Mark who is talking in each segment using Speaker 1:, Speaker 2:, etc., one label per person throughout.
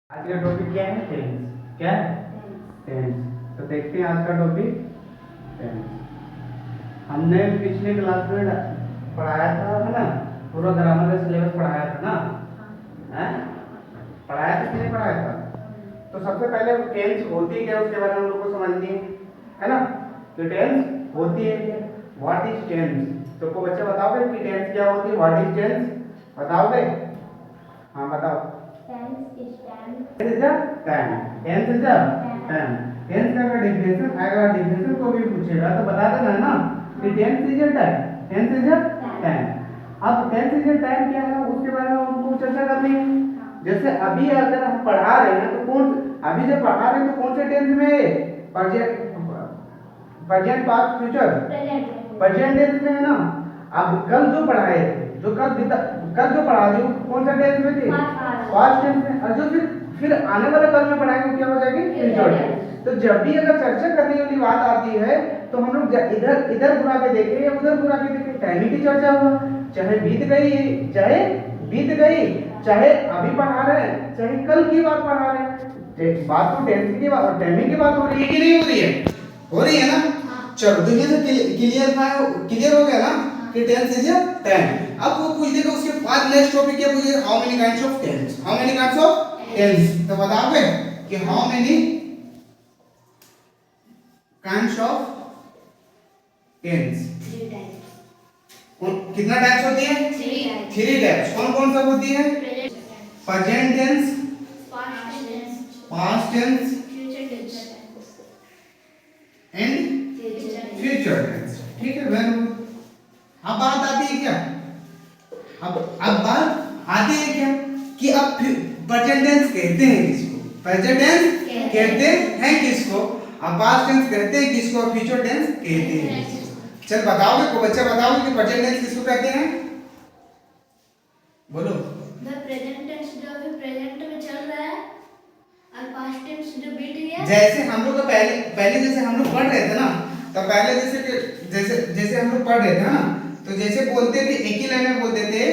Speaker 1: आज का टॉपिक क्या है? टेंस। क्या है? टेंस। तो देखते हैं आज का टॉपिक टेंस। हमने पिछले क्लास में पढ़ाया था, है ना, पूरा ग्रामर का सिलेबस पढ़ाया था ना, हैं? पढ़ाया था कि नहीं पढ़ाया था? तो सबसे पहले टेंस होती क्या उसके बारे में हम लोग को समझनी है ना, कि टेंस होती है क्या, व्हाट इज टेंस। तो को बच्चे बताओगे कि टेंस क्या होती है, व्हाट इज टेंस, बताओगे? हाँ बताओ।
Speaker 2: Tense is time.
Speaker 1: Tense is the time. Tense is the time. Tense का अगर definition आएगा, definition को भी पूछेगा तो बता देना है ना कि tense is the time. Tense is the time. अब tense is the time क्या है उसके बारे में हमको चर्चा करनी है। जैसे अभी अगर हम पढ़ा रहे हैं तो अभी जब पढ़ा रहे हैं तो कौन से टेंस में? Present past future present tense में है ना। अब कल जो पढ़ाए थे, जो कल जो पढ़ा दी कौन सा टेंस में थी? पास्ट टेंस में। और जो फिर आने वाले कल में पढ़ाएंगे क्या हो जाएगी? Future tense. तो जब भी अगर चर्चा करने वाली बात आती है तो हम लोग इधर घुरा के देखें या उधर घुरा के देखें, टाइम की चर्चा होगा। चाहे बीत गई, चाहे अभी पढ़ा रहे हैं, चाहे कल की बात पढ़ा रहे हैं, बात तो टेंस की बात, टाइमिंग की बात हो रही है कि नहीं हो रही है? हो रही है ना। चलो दुनिया से क्लियर हो गया ना कि टेंस इज अ टाइम। अब वो पूछ देगा उसके बाद नेक्स्ट टॉपिक क्या पूछेगा? How many kinds of tense. How many kinds of tense. तो बताओगे कि how many kinds of tense? कितना टाइप्स होती है? 3 टाइप्स। कौन कौन सा होती है? Present tense, past tense and future tense. ठीक है, वेरी गुड। अब बात आती है क्या? अब बात आती है क्या कि अब प्रेजेंट टेंस कहते हैं किसको? प्रेजेंट टेंस कहते हैं किसको? अब पास्ट टेंस कहते हैं किसको? फ्यूचर टेंस कहते हैं किसको? चल बताओगे को बच्चा, बताओगे कि प्रेजेंट टेंस किसको कहते हैं? बोलो।
Speaker 2: The present tense जो अभी प्रेजेंट में चल रहा है और पास्ट टेंस जो बीत गया।
Speaker 1: जैसे हम लोग पहले जैसे हम लोग पढ़ रहे थे ना, तो पहले जैसे हम लोग पढ़ रहे थे ना, तो जैसे बोलते थे एक ही लाइन में बोलते थे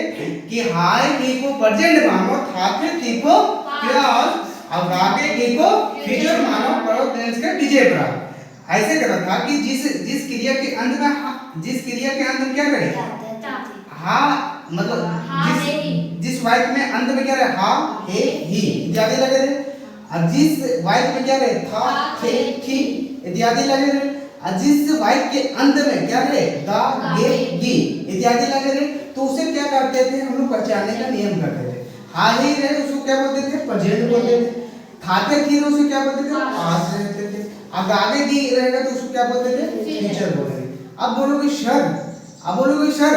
Speaker 1: कि हाय की को प्रेजेंट मानो, था की को प्लस अब आगे की को फ्यूचर मानो, पढ़ो टेंस के पीछे पढ़ा। ऐसे करा था कि जिस क्रिया के अंत में क्या रहे? हा, मतलब जिस वाक्य में अंत में क्या रहे? हा, हे, ही इत्यादि लगे रहे। और जिस वाक्य में क्या रहे? था, थे, थी इत्यादि लगे रहे। और जिस वाक्य के अंत में क्या रहे? दा, गे, गी इत्यादि लगे रहे। तो उसे क्या करते थे हम लोग? पहचानने का नियम करते थे। हा, ही रहे उसको क्या बोलते थे? प्रेजेंट बोलते थे। थाते थी तो उसे क्या बोलते थे? पास्ट बोलते थे। अब आगे गी रहेगा तो उसको क्या बोलते थे? फ्यूचर बोलते थे। अब बोलोगे सर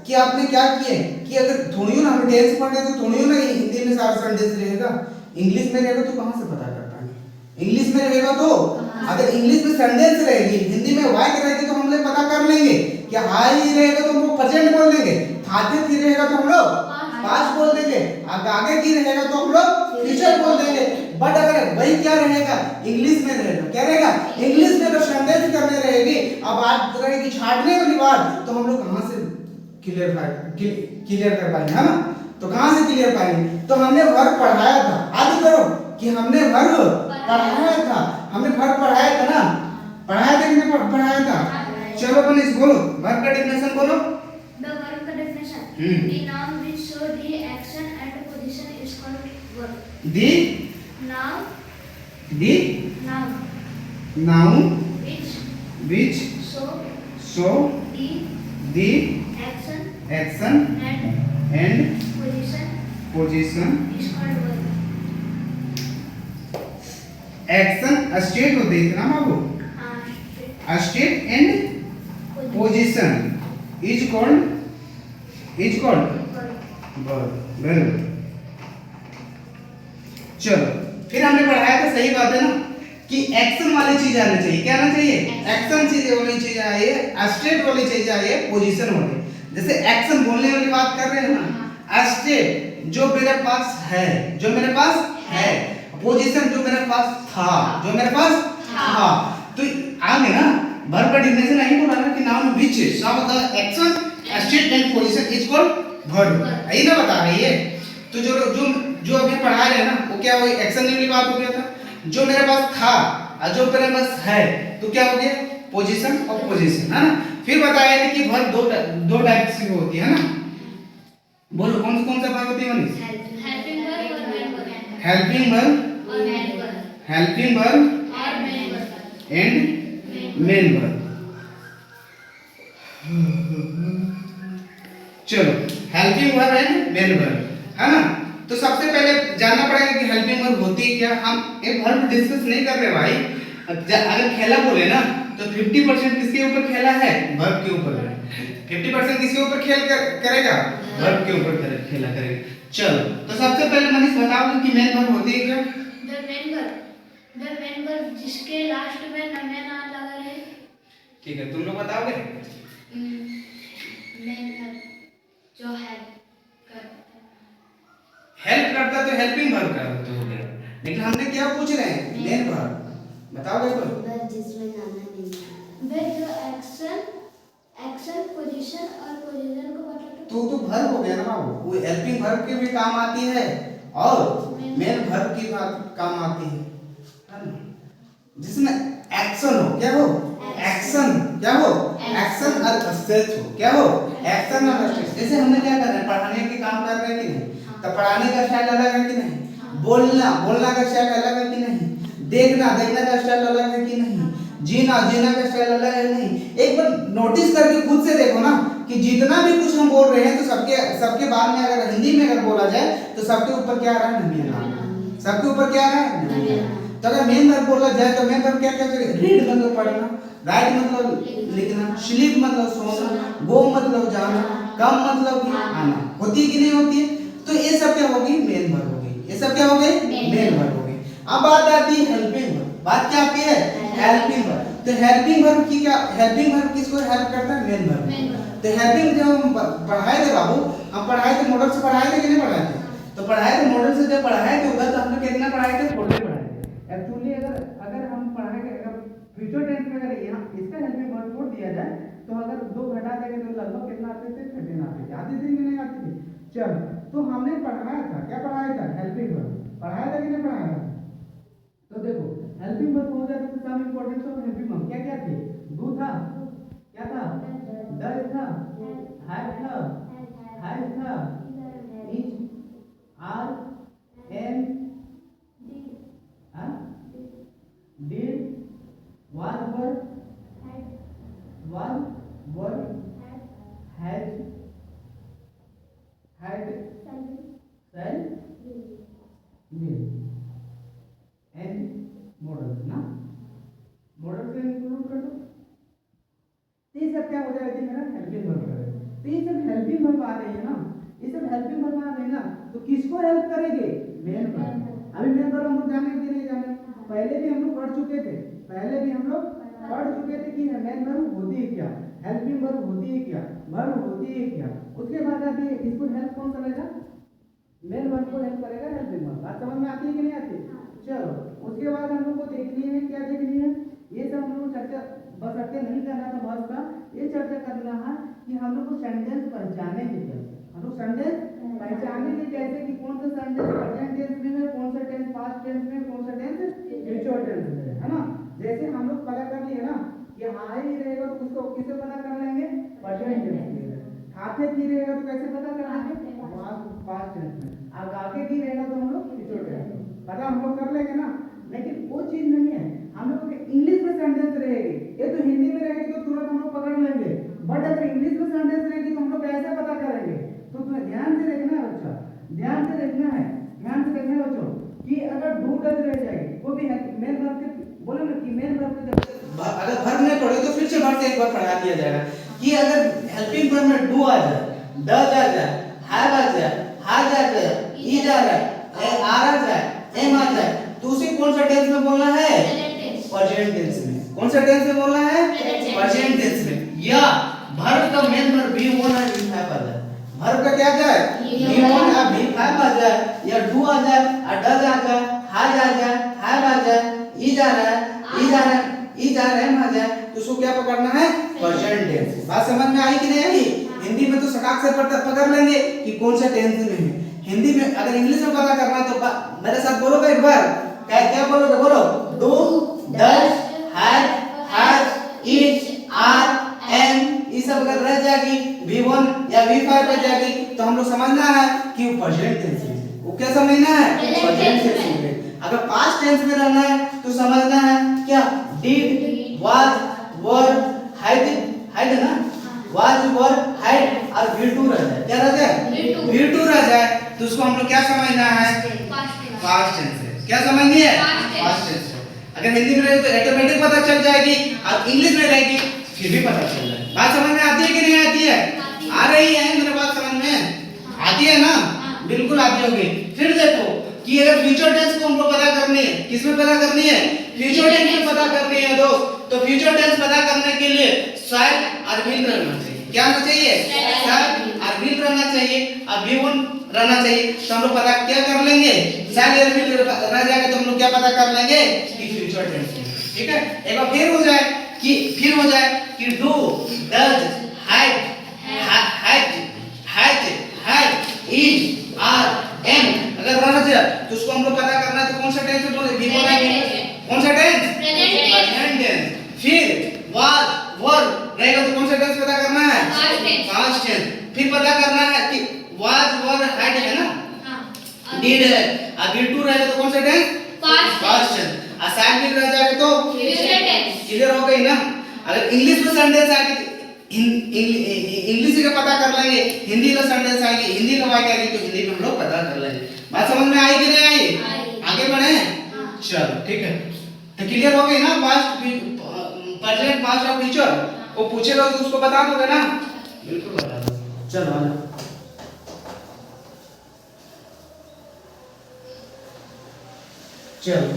Speaker 1: कि आपने क्या किए कि अगर थोड़ी ना हम टेंस पढ़ रहे तो थोड़ी ना हिंदी में सारा सेंटेंस रहेगा, इंग्लिश में रहेगा तो कहां से पता कर पाएंगे? इंग्लिश में रहेगा तो अगर इंग्लिश में सेंटेंस रहेगी, हिंदी में वाक्य रहेगी तो हम लोग पता कर लेंगे कि हाई रहेगा तो हम लोग प्रेजेंट बोल देंगे, थाते थी रहेगा तो हम लोग पास्ट बोल देंगे, आगे की रहेगा तो हम लोग फ्यूचर बोल देंगे। बट अगर वही क्या रहेगा? इंग्लिश में रहेगा। क्या रहेगा? इंग्लिश में अगर सेंटेंस करने रहेगी, अब बात रहेगी छाटने वाली बात, तो हम लोग कहां से क्लियर कर पाएंगे? है ना। तो कहां से क्लियर पाएंगे? तो हमने वर्ग पढ़ाया था, याद करो कि हमने वर्ग पढ़ाया था। हमने वर्ग पढ़ाया था ना, पढ़ाया था कि नहीं पढ़ाया था? चलो अपन इस बोलो, वर्ग का डेफिनेशन बोलो।
Speaker 2: The verb का definition. The noun which show the action and position is called verb.
Speaker 1: The noun which show the action and position
Speaker 2: is called verb.
Speaker 1: Action state होते हैं ना बाबू, state and position is called verb. Very good. चलो फिर हमने पढ़ाया था, सही बात है ना, कि एक्शन वाली चीज आनी चाहिए। क्या आना चाहिए? एक्शन चीज वाली चीज चाहिए, स्टेट वाली चीज चाहिए, पोजीशन वाली। जैसे एक्शन बोलने वाली बात कर रहे हैं ना, स्टेट जो मेरे पास है, पोजीशन जो मेरे पास था, तो आगे ना वर्ब का डेफिनेशन नहीं बोला ना कि noun which some the action state and position is called verb, यही ना बता रही है। तो जो जो अभी पढ़ा रहे हैं ना वो क्या हो गया, एक्शन वाली बात हो गया था। जो मेरे पास था और जो मेरे पास है तो क्या हो गया, पोजीशन और पोजीशन, है ना। फिर बताया था कि वर्ब दो टाइप की होती है ना। बोलो कौन सा वर्ब होती है मनीष?
Speaker 2: हेल्पिंग वर्ब और मेन वर्ब।
Speaker 1: हेल्पिंग वर्ब
Speaker 2: और मेन वर्ब।
Speaker 1: हेल्पिंग वर्ब
Speaker 2: और main verb.
Speaker 1: And main verb. चलो helping verb and main verb, है ना। तो सबसे पहले जानना पड़ेगा कि हेल्पिंग वर्ब होती है क्या। हम एक वर्ब डिस्कस नहीं कर रहे भाई। अगर खेला बोले ना तो 50% किसके ऊपर खेला है, वर्ब के ऊपर है। 50% किसके ऊपर करेगा, वर्ब के ऊपर खेला करेगा। चलो तो सबसे पहले मनीष बताओगे कि मेन वर्ब होती है क्या?
Speaker 2: द मेन वर्ब जिसके लास्ट में नया ना लगा रहे।
Speaker 1: ठीक है, तुम लोग बताओगे?
Speaker 2: मेन वर्ब जो
Speaker 1: हेल्प करता तो हेल्पिंग वर्ब का तो हो गया, लेकिन हमने क्या पूछ रहे हैं, मेन वर्ब। बताओगे कोई?
Speaker 2: वर्ब जिसमें नाना नहीं है। वे जो एक्शन पोजीशन और पोजीशन को बताते।
Speaker 1: तो वर्ब हो गया ना बाबू। वो हेल्पिंग वर्ब के भी काम आती है और मेन वर्ब की काम आती है ना? जिसमें एक्शन हो, क्या हो, एक्शन, क्या हो, एक्शन और स्टेज हो, क्या हो, एक्शन और स्टेज। जैसे हमने क्या कर रहे हैं, पढ़ाने के काम कर रहे हैं कि नहीं, तो पढ़ाने का स्टाइल अलग है कि नहीं, बोलना का स्टाइल अलग है कि नहीं, देखना का स्टाइल अलग है कि नहीं, जीना का स्टाइल अलग है नहीं। एक बार नोटिस करके खुद से देखो ना कि जितना भी कुछ हम बोल रहे हैं तो सबके बाद में अगर हिंदी में अगर बोला जाए तो सबके ऊपर क्या आ रहा है, नमिया नाम। सबके ऊपर क्या आ रहा है, नमिया नाम। तो अगर मेन वर्ब बोला जाए तो मेन वर्ब क्या क्या करेगा, रीड मतलब पढ़ना, राइट मतलब लिखना, स्लीप मतलब सोना, गो मतलब जाना, कम मतलब भी आना। होती है कि नहीं होती है? तो ये सब क्या होगी, मेन वर्ब हो गई। ये सब क्या हो गई, मेन वर्ब हो गई। अब बात आती है हेल्पिंग वर्ब। बात क्या आती है, हेल्पिंग वर्ब। तो हेल्पिंग वर्ब की क्या, हेल्पिंग वर्ब किसको हेल्प करता है, मेन वर्ब। तो हेल्पिंग जब हम पढ़ाए थे बाबू, हम पढ़ाए थे मॉडल से पढ़ाए थे कि नहीं पढ़ाए थे? तो पढ़ाए थे मॉडल से, जब पढ़ाए थे उधर तो हम लोग कितना पढ़ाए थे, थोड़े पढ़ाए थे। एक्चुअली अगर हम पढ़ाए थे, अगर फ्यूचर टेंस में अगर यहाँ इसका हेल्पिंग वर्ब छोड़ दिया जाए तो अगर 2 घटा देंगे तो लगभग कितना आते थे, 13 आते थे। आती थी कि नहीं आती थी? चल तो हमने पढ़ाया था, क्या पढ़ाया था, हेल्पिंग वर्ब पढ़ाया था कि नहीं पढ़ाया था? तो देखो हेल्पिंग वर्ब हो जाता तो सम इंपॉर्टेंस ऑफ हेल्पिंग वर्ब क्या क्या थे, डू था, क्या था, डज था, हैव था, हैज था, is, are, am, did, was verb, has, had, shall, will, and modals ना, मॉडल से इंक्लूड कर दो। ये सब क्या हो जाएगा, मेरा हेल्पिंग वर्ब है। तो ये सब हेल्पिंग वर्ब आ रही है ना, ये सब हेल्पिंग वर्ब आ रही है ना, तो किसको हेल्प करेंगे, मेन वर्ब। अभी मेन वर्ब हम लोग जाने कि नहीं जाने, पहले भी हम लोग पढ़ चुके थे, कि मेन वर्ब होती है क्या, हेल्पिंग वर्ब होती है क्या, वर्ब होती है क्या। उसके बाद आती है इसको हेल्प कौन करेगा, मेन वर्ब को हेल्प करेगा हेल्पिंग वर्ब। बात समझ में आती है कि नहीं आती? चलो उसके बाद हम लोग को देखनी है, क्या देखनी है, ये सब हम लोग चर्चा बस रखते नहीं करना था बस का, ये चर्चा करना है कि हम लोग को सेंटेंस पहचाने के कैसे, हम लोग सेंटेंस पहचाने के कैसे कि कौन सा सेंटेंस प्रेजेंट टेंस में है, कौन सा टेंस पास्ट टेंस में, कौन सा टेंस फ्यूचर टेंस में है ना। जैसे हम लोग पता कर लिए ना कि हाय ही रहेगा तो उसको किससे पता कर लेंगे, प्रेजेंट टेंस में। खाते की रहेगा तो कैसे पता कर लेंगे, पास्ट टेंस में। अब आगे की रहेगा तो हम लोग फ्यूचर टेंस में पता हम लोग कर लेंगे ना। लेकिन वो चीज नहीं है, हम लोग इंग्लिश में सेंटेंस रहेगी, ये तो हिंदी में रहेगी तो तुरंत हम लोग पकड़ लेंगे, बट अगर इंग्लिश में सेंटेंस रहेगी तो हम लोग कैसे पता करेंगे। तो तुम्हें ध्यान से देखना है बच्चा, ध्यान से देखना है, ध्यान से देखना है बच्चों कि अगर डू डज रह जाएगी वो भी मेन वर्ब के, बोले ना कि मेन वर्ब के अगर वर्ब नहीं पढ़े तो फिर से वर्ब से एक बार पढ़ा दिया जाएगा कि अगर हेल्पिंग वर्ब में डू आ जाए, डज आ जाए, हैव आ जाए, हैज आ जाए, इज आ जाए, आर आ जाए, एम आ जाए, तो उसे कौन सा टेंस में बोलना है, प्रेजेंट टेंस में। कौन सा टेंस में बोलना है, प्रेजेंट टेंस में। या वर्ब का मेन वर्ब बी होना है, बी फाइव आ जाए, वर्ब का क्या जाए, बी वन या बी फाइव आ जाए, या डू आ जाए, डज आ जाए, हैज आ जाए, हैव आ जाए, इज आ रहा है, इज आ रहा है, इज आ रहा है, आ जाए, तो उसको क्या पकड़ना है, प्रेजेंट टेंस। बात समझ में आई कि नहीं आई? हिंदी में तो सटाक से पकड़ लेंगे कि कौन सा टेंस में है। हिंदी में अगर इंग्लिश में पता करना है तो मेरे साथ बोलोगे एक बार, क्या क्या बोलोगे, बोलो do, does, has, is, are, am, ये सब अगर रह जाएगी V1 या V5 रह जाएगी तो हम लोग समझना है कि वो प्रेजेंट टेंस में, वो क्या समझना है, प्रेजेंट टेंस में। अगर पास्ट टेंस में रहना है तो समझना है क्या, did, was, were, had, had ना, वाज, वर, हैड और V2 रह जाए, क्या रह जाए, V2 रह जाए तो उसको हम लोग क्या समझना है, पास्ट टेंस है। क्या समझनी है, पास्ट टेंस है। अगर हिंदी में रहे तो ऑटोमेटिक पता चल जाएगी और इंग्लिश में रहेगी फिर भी पता चल जाएगी। बात समझ में आती है कि नहीं आती है, आ रही है मेरे बात समझ में आती है ना, बिल्कुल आती होगी। फिर देखो कि अगर फ्यूचर टेंस को हमको पता करनी है, किसमें पता करनी है, फ्यूचर टेंस में पता करनी है दोस्त। तो फ्यूचर टेंस पता करने के लिए शायद और विल रहना चाहिए, क्या रहना चाहिए, शायद और विल रहना चाहिए और V1 रहना चाहिए। तो हम लोग पता क्या कर लेंगे, शायद और विल रह जाएगा तो हम लोग क्या पता कर लेंगे कि फ्यूचर टेंस है। ठीक है, एक बार फिर हो जाए कि do, does, had, has, is, are, am अगर रहना चाहिए तो उसको हम लोग पता करना है तो कौन सा टेंस बोले, V1 आएंगे, कौन सा टेंस, प्रेजेंट टेंस। फिर वाज, वर रहेगा तो कौन सा टेंस पता करना है, पास्ट टेंस। फिर पता करना है कि वाज, वर, हैड है ना, डिड है और V2 रहेगा तो कौन सा टेंस, पास्ट टेंस। असाइड भी रह जाएगा तो फ्यूचर टेंस। क्लियर हो गई ना। अगर इंग्लिश में सेंटेंस आएगी इंग्लिश का पता कर लेंगे, हिंदी में सेंटेंस आएगी, हिंदी में आएगी तो हिंदी में हम लोग पता कर लेंगे। बात समझ में आई कि नहीं आई, आगे बढ़े, चलो ठीक है। तो क्लियर हो गई ना, पास्ट, प्रेजेंट, पास्ट और फ्यूचर। वो पूछेगा तो उसको बता दोगे ना, बिल्कुल बता दो। चलो आ जाओ, चलो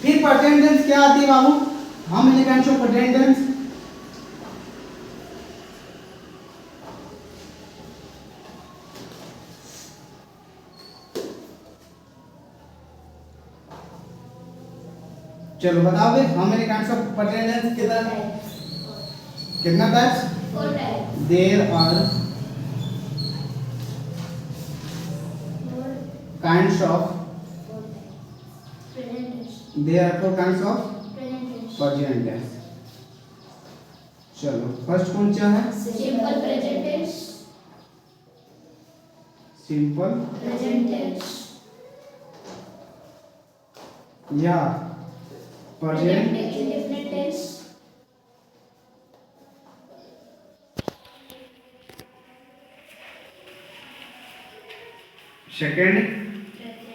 Speaker 1: फिर प्रेजेंट टेंस क्या आती है बाबू, हम many times of present tense, चलो बताओगे how many kinds of present tense, कितना types,
Speaker 2: 4 types,
Speaker 1: there are kinds of,
Speaker 2: present tense,
Speaker 1: there are 4 kinds of
Speaker 2: present tense,
Speaker 1: present tense. चलो फर्स्ट कौन सा है,
Speaker 2: simple present tense,
Speaker 1: simple
Speaker 2: present tense,
Speaker 1: या present
Speaker 2: indefinite tense,
Speaker 1: second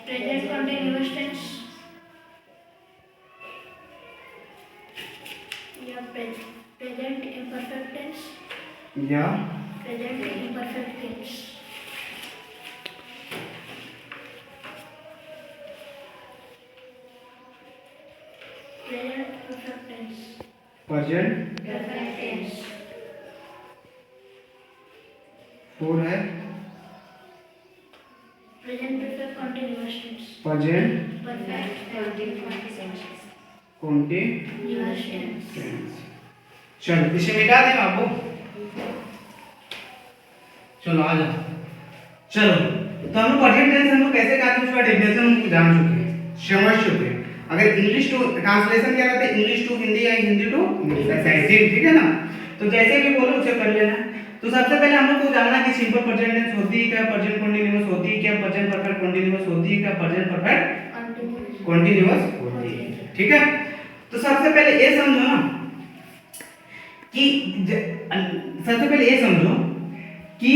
Speaker 2: present continuous tense, या present imperfect tense,
Speaker 1: या
Speaker 2: present imperfect tense, present perfect tense,
Speaker 1: present
Speaker 2: perfect tense,
Speaker 1: 4 है
Speaker 2: present perfect continuous tense,
Speaker 1: present
Speaker 2: perfect continuous tense.
Speaker 1: Tense. चलो इसे मिटा दें आपको, चलो आ जाओ। चलो तो हम लोग प्रेजेंट टेंस हम लोग कैसे करते हैं उसका डेफिनेशन हम जान चुके हैं, समझ चुके हैं। अगर इंग्लिश टू ट्रांसलेशन क्या रहता है, इंग्लिश टू हिंदी या हिंदी टू इंग्लिश, ऐसा है ठीक है ना। तो जैसे भी बोलो उसे कर लेना। तो सबसे पहले हम लोग को जानना कि सिंपल प्रेजेंट टेंस होती है क्या, प्रेजेंट कंटीन्यूअस होती है क्या, प्रेजेंट परफेक्ट कंटीन्यूअस होती है क्या, प्रेजेंट परफेक्ट कंटीन्यूअस होती है, ठीक है। तो सबसे पहले ये समझो ना कि सबसे पहले ये समझो कि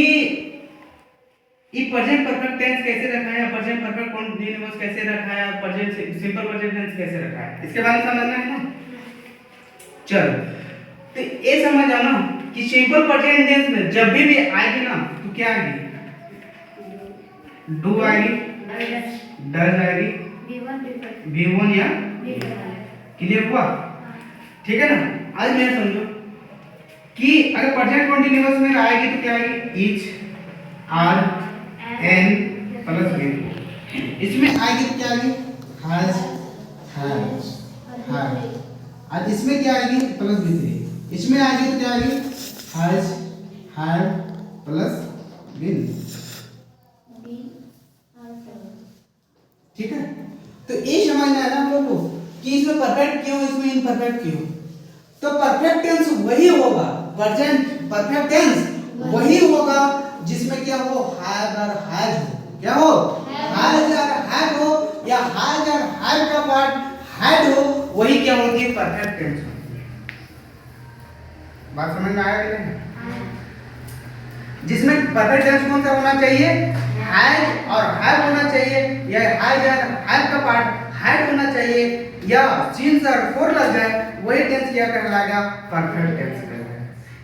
Speaker 1: ये प्रेजेंट परफेक्ट टेंस कैसे रखा है, प्रेजेंट परफेक्ट कंटीन्यूअस कैसे रखा है, प्रेजेंट सिंपल प्रेजेंट टेंस कैसे रखा है, इसके बारे में समझना है ना। चलो तो ये समझ जाओ ना कि सिंपल प्रेजेंट टेंस में जब भी आएगी ना तो क्या आएगी, डू आएगी, डज आएगी, V1 या क्लियर हुआ, ठीक है ना। आज मैं समझो कि अगर प्रेजेंट कंटीन्यूअस में आएगी तो क्या आएगी, is, are, N plus B. इसमें आएगी तो क्या आएगी, हैज, हैड। और इसमें क्या आएगी, प्लस बी3। इसमें आएगी तो क्या आएगी, हैज, हैड प्लस बीन। ठीक है, तो ये समझना है ना हम लोग को कि इसमें परफेक्ट क्यों, इसमें इनपरफेक्ट क्यों। तो परफेक्ट टेंस वही होगा, प्रेजेंट परफेक्ट टेंस वही होगा जिसमें क्या हो, हैव और हैज हो। क्या हो, हैज और हैव हो, या हैज और हैव का पार्ट हैड हो, वही क्या होती है, परफेक्ट टेंस होती है। बात समझ में आया कि नहीं? जिसमें परफेक्ट टेंस कौन सा होना चाहिए, हैज और हैव होना चाहिए, या हैज और हैव का पार्ट हैड होना चाहिए, या सिंस और फॉर लग जाए, वही टेंस क्या कहलाएगा, परफेक्ट टेंस कहलाएगा।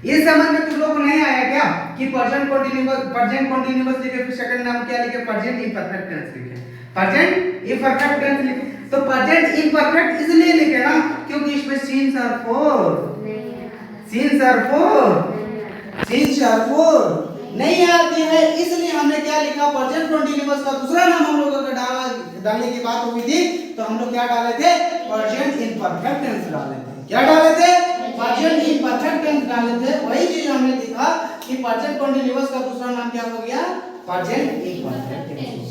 Speaker 1: ये समझ में तुम लोग को नहीं आया क्या कि प्रेजेंट कंटीन्यूअस लिखे, फिर सेकंड नाम क्या लिखे, प्रेजेंट इम्परफेक्ट टेंस लिखे, प्रेजेंट इम्परफेक्ट टेंस लिखे। तो प्रेजेंट इम्परफेक्ट इसलिए लिखे ना क्योंकि इसमें सिंस और फॉर नहीं आती है, इसलिए हमने क्या लिखा, प्रेजेंट कंटीन्यूअस का दूसरा नाम हम लोगों का डालने की बात हुई थी, तो हम लोग क्या डाले थे, प्रेजेंट इम्परफेक्ट टेंस डाले थे। क्या डाले थे, प्रेजेंट इम्परफेक्ट टेंस डाले थे। वही चीज हमने देखा कि प्रेजेंट कंटीन्यूअस का दूसरा नाम क्या हो गया, प्रेजेंट इम्परफेक्ट टेंस।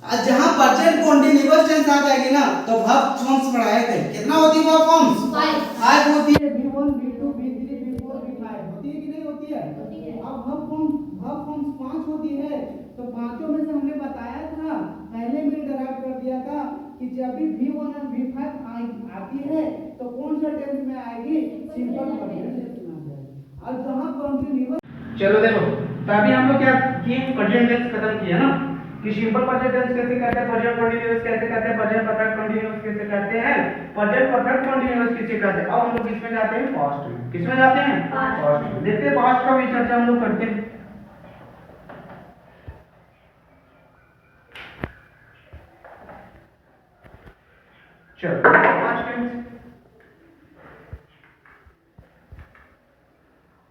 Speaker 1: आज जहां प्रेजेंट कंटीन्यूअस टेंस आ जाएगी ना, तो वर्ब फॉर्म्स पढ़ाए थे, कितना होती है वर्ब फॉर्म्स, 5 होती है, V1 V2 V3 V4 V5 होती है कि नहीं होती है। अब वर्ब फॉर्म्स 5 होती है, तो पांचों में से हमने बताया था, पहले में डिराइव कर दिया था कि जब भी V1 और V5 आती है तो कौन सा टेंस में आएगी, सिंपल प्रेजेंट टेंस में आ जाएगी। अब जहां कंटीन्यूअस, चलो देखो, तो अभी हम लोग क्या किए, प्रेजेंट टेंस खत्म किया ना कि सिंपल प्रेजेंट टेंस कैसे कहते हैं, प्रेजेंट कंटीन्यूअस कैसे कहते हैं, प्रेजेंट परफेक्ट कंटीन्यूअस कैसे कहते हैं, प्रेजेंट परफेक्ट कंटीन्यूअस किसे कहते हैं। अब हम लोग किसमें जाते हैं, पास्ट में। किसमें जाते हैं, पास्ट में। देखते हैं पास्ट का भी चर्चा हम लोग करते हैं। चलो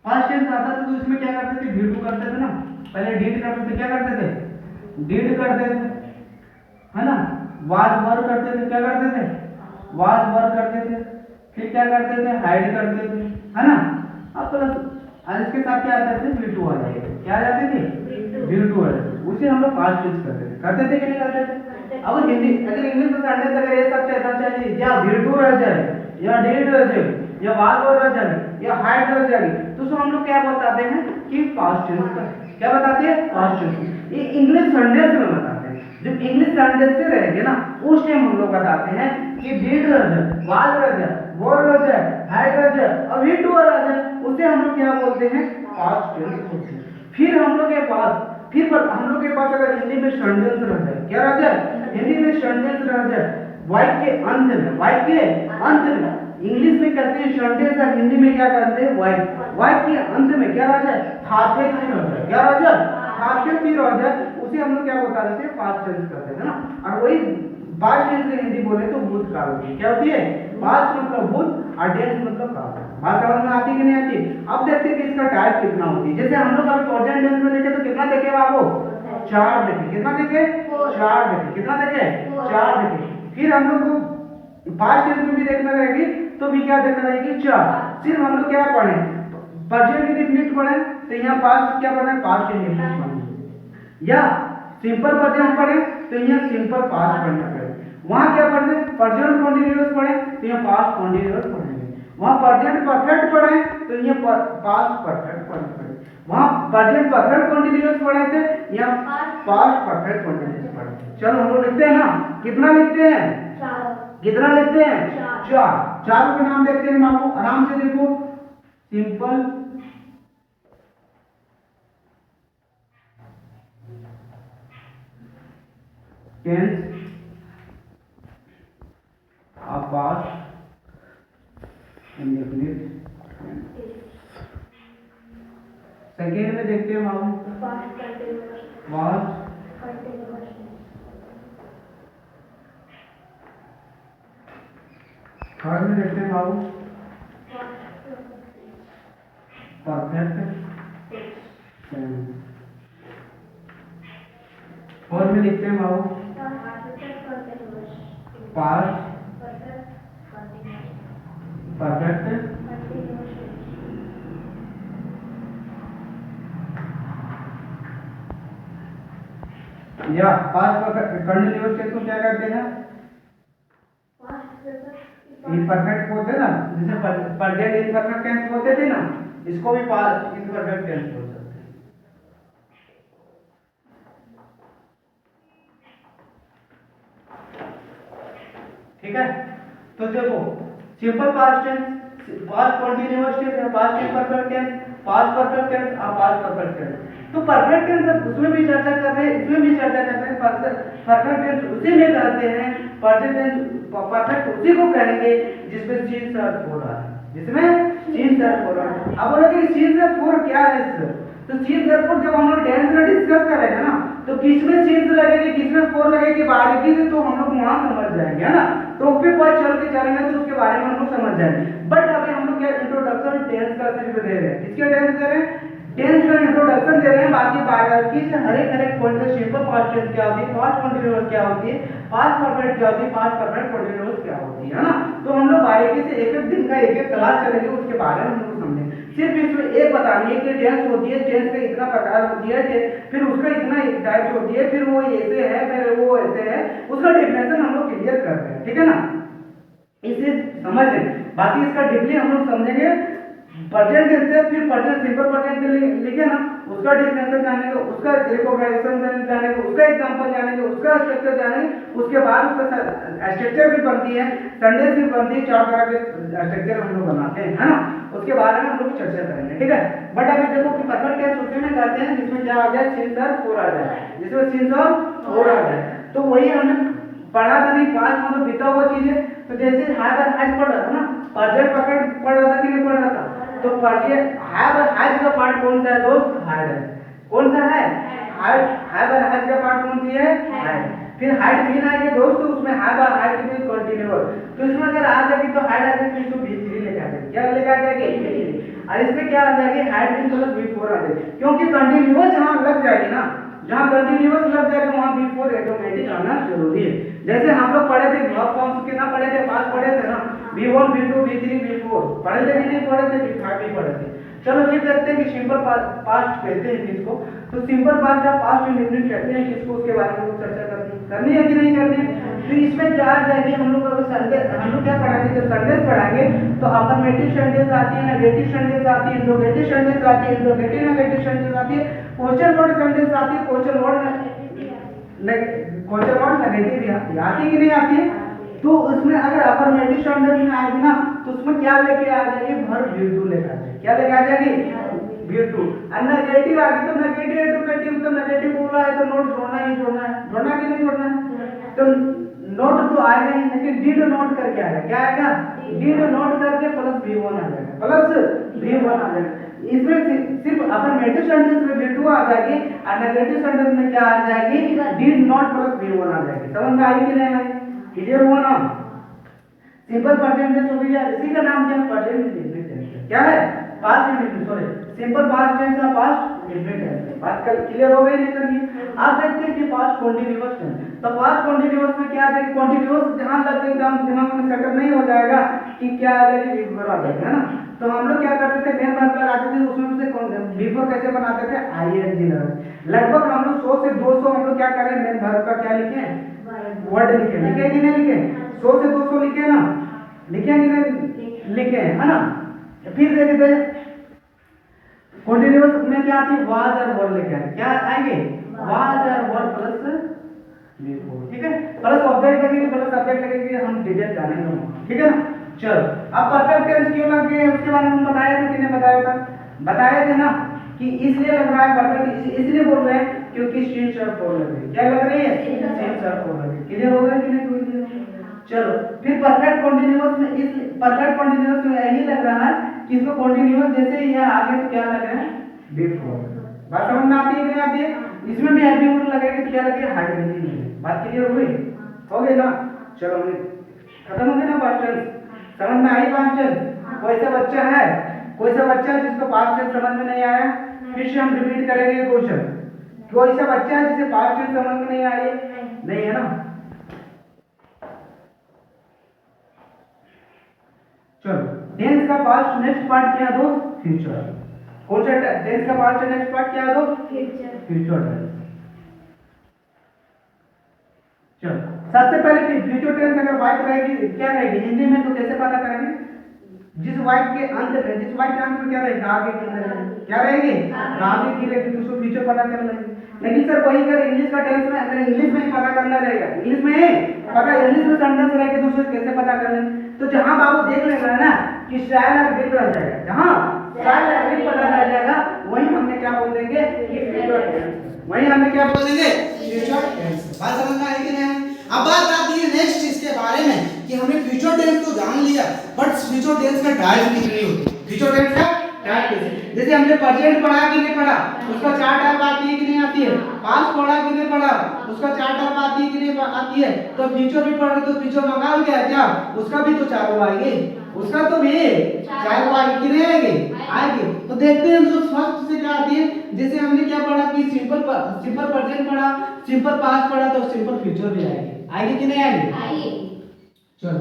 Speaker 1: पास्ट टेंस आता था तो इसमें क्या करते थे, ड्यू करते थे ना, पहले डिड करते थे, क्या करते थे, डिड करते थे, है ना, वाज वर करते थे, क्या करते थे, वाज वर करते थे, फिर क्या करते थे, हाइड करते थे, है ना। अब प्लस इसके साथ क्या आते थे, वी टू आ जाएगा, क्या आ जाते थे, वी टू आ जाते, उसे हम लोग पास्ट टेंस करते थे कि नहीं करते थे। अब हिंदी अगर इंग्लिश में सेंटेंस अगर ये सब चलना चाहिए, या वी टू रह जाए, या डिड रह जाए, या वाज वर रह जाए, या हाइड रह जाए, तो हम लोग क्या बताते हैं कि पास्ट टेंस का, क्या बताते हैं, पास्ट टेंस। ये इंग्लिश सेंटेंस में बताते हैं, जब इंग्लिश सेंटेंस से रहेंगे ना, उस टाइम हम लोग बताते हैं कि डिड रह जाए, वाज रह जाए, वर रह जाए, हाइड रह जाए, और वी टू रह जाए, उसे हम लोग क्या बोलते हैं, पास्ट टेंस बोलते हैं। फिर हम लोग के पास अगर हिंदी में सेंटेंस रह जाए, क्या रह जाए, हिंदी में सेंटेंस रह जाए, वाक्य के अंत में, इंग्लिश में कहते हैं सेंटेंस और हिंदी में क्या कहते हैं, वाक्य के अंत में क्या रह जाए, थाथे थी रह जाए, क्या रह जाए, थाथे थी रह जाए, उसे हम लोग क्या बता देते हैं, पास्ट टेंस करते हैं ना। और वही पास्ट टेंस में हिंदी बोले तो भूतकाल होती है, क्या होती है, पास्ट मतलब भूत और टेंस मतलब काल। बात समझ में आती कि नहीं आती। अब देखते हैं कि इसका टाइप कितना होती है। जैसे हम लोग अभी प्रेजेंट टेंस में देखे तो कितना देखे बाबू, 4 देखे, कितना देखे, 4 देखे, कितना देखे, 4 देखे। फिर हम लोग को पास्ट टेंस में भी देखना रहेगी तो भी क्या देखना रहेगी, 4। सिर्फ हम लोग क्या पढ़े, प्रेजेंट इंडेफिनिट पढ़े, तो यहाँ पास्ट क्या पढ़े, पास्ट इंडेफिनिट पढ़े, या सिंपल प्रेजेंट पढ़े तो यहाँ सिंपल पास्ट पढ़ना पड़ेगा। वहां क्या पढ़े, प्रेजेंट कंटीन्यूअस पढ़े तो यहाँ पास्ट कंटीन्यूअस पढ़ेंगे। वहां प्रेजेंट परफेक्ट पढ़े तो यहाँ पास्ट परफेक्ट पढ़ना पड़ेगा। वहां प्रेजेंट परफेक्ट कंटीन्यूअस पढ़े थे, यहाँ पास्ट परफेक्ट कंटीन्यूअस पढ़े। चलो हम लोग लिखते हैं ना, कितना लिखते हैं, कितना लिखते हैं, 4। चारों के नाम देखते हैं बाबू, आराम से देखो। Simple, tense, past, indefinite. Second में देखते हैं बाबू, पास्ट, थर्ड में देखते हैं बाबू, परफेक्ट, फोर्थ में देखते हैं बाबू, पास्ट, परफेक्ट, या पास्ट कंटिन्यूअस टेंस को क्या कहते हैं? इम्परफेक्ट बोलते ना, जैसे प्रेजेंट इम्परफेक्ट टेंस बोलते थे ना, इसको भी पास्ट इम्परफेक्ट टेंस बोल सकते हैं। ठीक है, तो देखो simple past tense, past continuous tense, past imperfect tense, past perfect tense और पास्ट परफेक्ट टेंस। तो परफेक्ट टेंस उसमें भी चर्चा कर रहे हैं, इसमें भी चर्चा करते हैं। परफेक्ट टेंस उसी में कहते हैं, प्रेजेंट टेंस परफेक्ट उसी को कहेंगे जिसमें चीज अर्थ हो रहा है, जिसमें चीज अर्थ हो रहा है। अब बोलोगे चीज अर्थ हो क्या है सर? तो चीज अर्थ को जब हम लोग टेंस में डिस्कस करेंगे ना, तो किसमें चीज लगेगी, किसमें फोर लगेगी बारीकी से, तो हम लोग वहां समझ जाएंगे, है ना। टॉपिक वाइज चल के चलेंगे तो उसके बारे में हम लोग समझ जाएंगे। बट अभी हम लोग क्या इंट्रोडक्शन टेंस का सिर्फ दे रहे हैं। किसके टेंस दे रहे हैं? टेंस का इंट्रोडक्शन दे रहे हैं। बाकी बारीकी से हर एक पॉइंट में सिंपल पास्ट टेंस क्या होती है, पास्ट कंटीन्यूअस क्या होती है, पास्ट परफेक्ट क्या होती है, पास्ट परफेक्ट कंटीन्यूअस क्या होती है ना। तो हम लोग बारीकी से एक एक दिन का एक एक क्लास चलेंगे, उसके बारे में हम लोग समझेंगे। सिर्फ इसमें एक बतानी है कि टेंस होती है, टेंस का इतना प्रकार होती है, फिर उसका इतना टाइप होती है, फिर वो ऐसे है, फिर वो ऐसे है, उसका डेफिनेशन हम लोग क्लियर कर रहे हैं। ठीक है ना, इसे समझ लें। बाकी इसका डीपली हम लोग समझेंगे। प्रेजेंट टेंस से फिर प्रेजेंट सिंपल प्रेजेंट लिखे ना, उसका डेफिनेशन जानेंगे, उसका रिकॉग्निशन जानेंगे, उसका एग्जांपल जानेंगे, उसका स्ट्रक्चर जानेंगे। उसके बाद उसका स्ट्रक्चर भी बनती है, सेंटेंस भी बनती है, 4 तरह के स्ट्रक्चर हम लोग बनाते हैं, है ना। उसके बारे में हम लोग चर्चा करेंगे। ठीक है, बट अभी देखो कि परफेक्ट टेंस उसी में कहते हैं जिसमें क्या आ जाए, सिंस और फोर आ जाए, जिसमें सिंस और फोर आ जाए। तो वही हमने पढ़ा था नहीं, पास्ट मतलब बीता हुआ चीज है। तो जैसे हैव और हैज पढ़ रहा था ना, प्रेजेंट परफेक्ट पढ़ रहा था कि नहीं पढ़ रहा था? तो प्रेजेंट हैव और हैज का पार्ट कौन सा है दोस्त? हैड है। कौन सा है? हैव और हैज का पार्ट कौन सी है? हैड। फिर हैड भी ना है दोस्त, तो उसमें हैव और हैड की कोई कंटीन्यूअस, तो इसमें अगर आ जाएगी तो हैड आ जाएगी, तो V3 लेके आ जाएगी। क्या लेके आ जाएगी? और इसमें क्या आ जाएगी? हैड प्लस V4 आ जाएगी, क्योंकि कंटीन्यूअस जहां लग जाएगी ना, जहां कंटीन्यूअस लग जाएगा वहां V4 ऑटोमेटिक आना जरूरी है। जैसे हम लोग पढ़े थे वर्ब फॉर्म्स कितना पढ़े थे, 5 पढ़े थे ना, V1 V2 V3 V4 पढ़े थे कि नहीं पढ़े थे? V5 भी पढ़े थे। चलो फिर देखते हैं कि सिंपल पास्ट कहते हैं किसको। तो सिंपल पास्ट या पास्ट इंडेफिनिट कहते हैं किसको, उसके बारे में चर्चा करनी है कि नहीं करनी है। तो इसमें क्या आ जाएगी, हम लोग अगर संडे हम लोग क्या पढ़ाएंगे, जब संडेज पढ़ाएंगे तो अफर्मेटिव सेंटेंस आती है, नेगेटिव सेंटेंस आती है, इंट्रोगेटिव सेंटेंस आती है, इंट्रोगेटिव नेगेटिव सेंटेंस आती है, क्वेश्चन वर्ड सेंटेंस आती है, क्वेश्चन वर्ड नेगेटिव आती है कि नहीं आती है। तो उसमें अगर अफर्मेटिव सेंटेंस में आएगी ना, तो उसमें क्या लेके आ जाएगी, वर्ब V2 लेके आ जाएगी। क्या लेके आ जाएगी? V2। और नेगेटिव आ गई तो नेगेटिव एडुकेटिव, तो नेगेटिव बोला है तो नोट जोड़ना ही जोड़ना है, जोड़ना कि नहीं जोड़ना है? तो नोट तो आएगा ही, लेकिन डिड नोट करके आएगा। क्या आएगा? डिड नोट करके प्लस V1 आ जाएगा, प्लस V1 आ जाएगा। इसमें सिर्फ अफर्मेटिव सेंटेंस में V2 आ जाएगी, और नेगेटिव सेंटेंस में क्या आ जाएगी, डिड नॉट प्लस V1 आ जाएगी। समझ में आई कि नहीं आई? क्लियर हुआ ना? सिंपल प्रेजेंट टेंस हो गया, इसी का नाम क्या है? Present indefinite tense. क्या है? Past indefinite, sorry simple past tense या पास्ट इंडेफिनिट टेंस। बात कल क्लियर हो गई नहीं करनी। अब देखते हैं कि पास्ट कंटीन्यूअस टेंस। तो पास्ट कंटीन्यूअस में क्या है, कंटीन्यूअस जहां लग गई काम दिमाग में सेटअप नहीं हो जाएगा कि क्या आ जाएगी, V4 आ जाएगा, है ना। तो हम लोग क्या करते थे, मेन वर्ब लगाते थे, उसमें से V4 कैसे बनाते थे, ING लगा। लगभग हम लोग 100 से 200 हम लोग क्या करें, मेन वर्ब का क्या लिखे, वर्ड लिखे। लिखे कि नहीं लिखे? 100 से 200 लिखे ना, लिखे कि नहीं लिखे, है ना। फिर देखते हैं कंटीन्यूअस में क्या आती है, वाज और वर लेके आए। क्या आएंगे? वाज और वर प्लस V4। ठीक है, प्लस ऑब्जेक्ट लगेगी, प्लस सब्जेक्ट लगेगी, हम डिटेल जानेंगे। ठीक है ना। चलो, अब परफेक्ट टेंस क्यों लग गए उसके बारे में हम बताया था, किसने बताया था? बताए थे ना कि इसलिए लग रहा है परफेक्ट, इसलिए बोल रहे हैं क्योंकि सिंस और फोर लग रही है। क्या लग रही है? सिंस और फोर लग रही है। क्लियर हो गया कि नहीं? चलो, फिर परफेक्ट कंटीन्यूअस में, इस परफेक्ट कंटीन्यूअस में यही लग रहा है कि इसको कंटीन्यूअस जैसे ये आगे तो क्या लग रहा है, V4। बात समझ में आती है कि नहीं आती है? इसमें भी V4 लगेगी तो क्या लगेगा, हाइट भी नहीं। बात क्लियर हो गई? हो गई ना। चलो खत्म हो गई ना पास्ट टेंस? समझ में आई पास्ट टेंस? कोई सा बच्चा है, कोई सा बच्चा है जिसको पास्ट टेंस समझ में नहीं आया? फिर से हम रिपीट करेंगे क्वेश्चन। कोई सा बच्चा है जिसे पास्ट टेंस समझ में नहीं आई? नहीं है ना। चलो, टेंस का पास्ट नेक्स्ट पार्ट क्या है दोस्त? फ्यूचर। कौन सा टेंस का पास्ट नेक्स्ट पार्ट क्या है दोस्त? फ्यूचर। Future tense. चलो सबसे पहले फ्यूचर टेंस अगर वाइट रहेगी क्या रहेगी हिंदी में तो कैसे पता करेंगे? जिस वाइट के अंत में क्या रहेगा आगे के अंदर क्या रहेगी आगे की रहेगी तो उसको फ्यूचर पता कर लेंगे। लेकिन सर वही अगर इंग्लिश का टेंस में अगर इंग्लिश में ही पता करना रहेगा इंग्लिश में सेंटेंस रहेगा तो उसको कैसे पता कर लेंगे? तो जहां बाबू देख लेना है ना कि शैल और विल रह जाएगा, जहां शैल और विल पता रह जाएगा वही हमने क्या बोल देंगे कि फ्यूचर टेंस, वही हमने क्या बोल देंगे फ्यूचर टेंस। बात समझ में आई कि नहीं? अब बात आती है नेक्स्ट इसके बारे में कि हमने फ्यूचर टेंस तो जान लिया बट फ्यूचर टेंस का टाइप कितनी होती है? फ्यूचर टेंस का टाइप कैसे? जैसे हमने प्रेजेंट पढ़ा कि नहीं पढ़ा, उसका चार टाइप आती है कि नहीं आती है? पास्ट पढ़ा कि नहीं पढ़ा, उसका चार टाइप आती है कि नहीं आती है? तो फ्यूचर भी पढ़ तो फ्यूचर मंगा गया क्या? उसका भी तो चारों आएंगे, उसका तो भी चारों आएंगे कि नहीं आएंगे। तो देखते हैं जो फर्स्ट से क्या आती है। जैसे हमने क्या पढ़ा कि सिंपल प्रेजेंट पढ़ा, सिंपल पास्ट पढ़ा तो सिंपल फ्यूचर भी आएगी कि नहीं आएगी? चलो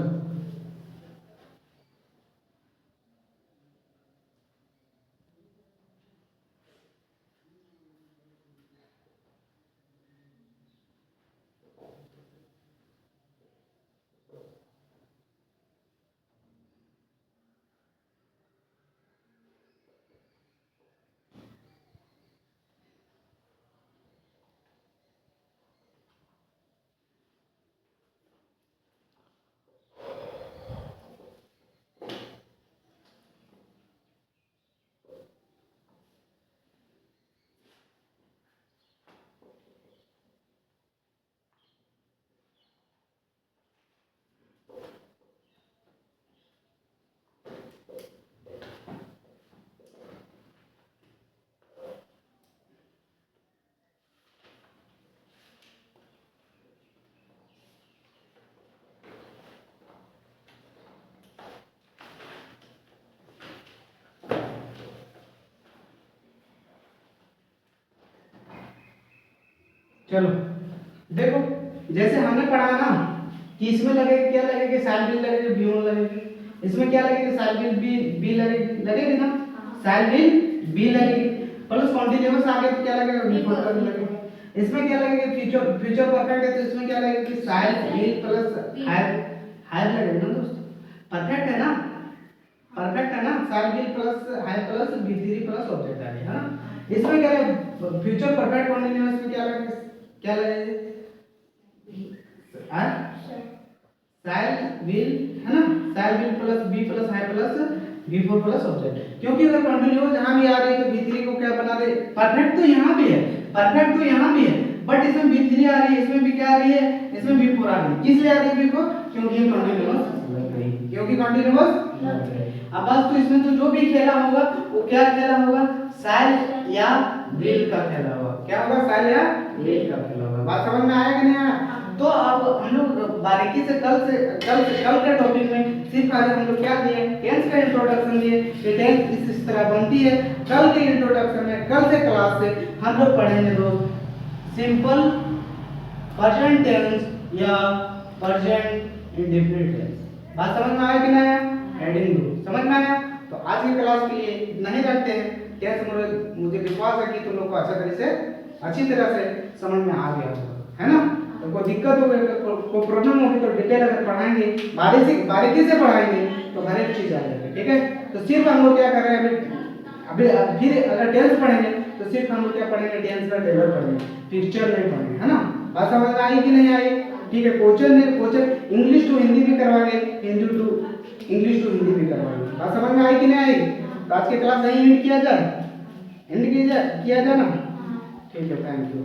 Speaker 1: चलो देखो जैसे हमने पढ़ा ना कि इसमें लगेगा क्या लगेगा साइड बिल लगेगा बी वन लगेगी, इसमें क्या लगेगा साइड बिल बी लगेगी ना साइड बिल बी लगेगी प्लस कॉन्टिन्यूअस आगे तो क्या लगेगा बी फोर लगेगा। इसमें क्या लगेगा फ्यूचर परफेक्ट है तो इसमें क्या लगेगा कि साइड बिल प्लस हायर लगेगा ना दोस्तों, परफेक्ट है ना, परफेक्ट है ना shall will plus have plus V three plus object आ गया है ना। इसमें क्या लगेगा फ्यूचर परफेक्ट कॉन्टिन्यूअस में क्या लगेगा साइल विल है ना, shall will plus be plus have plus V four plus object. क्योंकि अगर कंटिन्यूअस जहां भी आ रही है तो बी थ्री को क्या बना दे परफेक्ट तो यहां भी है, परफेक्ट तो यहां भी है बट इसमें बी थ्री आ रही है, इसमें भी क्या आ रही है, इसमें बी फोर आ रही है। किस लिए आ रही है बी फोर? क्योंकि ये कंटिन्यूअस लग रही है, क्योंकि कंटिन्यूअस लग रही है। अब बस तो इसमें तो जो भी खेला होगा वो क्या खेला होगा साइल या विल का खेला होगा, क्या होगा साइल या विल का खेला होगा। बात समझ में आया कि नहीं आया? तो अब हम लोग बारीकी से कल के टॉपिक में सिर्फ आज हम लोग क्या दिए टेंस का इंट्रोडक्शन दिए कि टेंस इस तरह बनती है। कल के इंट्रोडक्शन में कल से क्लास से हम लोग पढ़ेंगे दोस्त सिंपल प्रेजेंट टेंस या प्रेजेंट इंडेफिनिट टेंस। बात समझ में आया कि नहीं आया? हेडिंग दो समझ में आया? तो आज की क्लास के लिए इतना ही रखते हैं। टेंस मुझे विश्वास है कि तुम लोग को अच्छी तरह से समझ में आ गया होगा, है ना? तो कोई दिक्कत होगी कोई प्रॉब्लम होगी तो डिटेल अगर पढ़ाएंगे बारीकी से पढ़ाएंगे तो हर एक चीज आ जाएगी, ठीक है? तो सिर्फ हम लोग क्या कर रहे हैं अभी फिर अगर टेंस पढ़ेंगे तो सिर्फ हम लोग क्या पढ़ेंगे टेंस का टेबल पढ़ेंगे, पिक्चर नहीं पढ़ेंगे, है ना? बात समझ में आई कि नहीं आई? ठीक है, क्वेश्चन इंग्लिश टू हिंदी भी करवाएंगे, Hindi to English to Hindi भी करवाएंगे। बात समझ में आई कि नहीं आई? तो आज की क्लास यहीं एंड किया जाए ना? ठीक है, थैंक यू।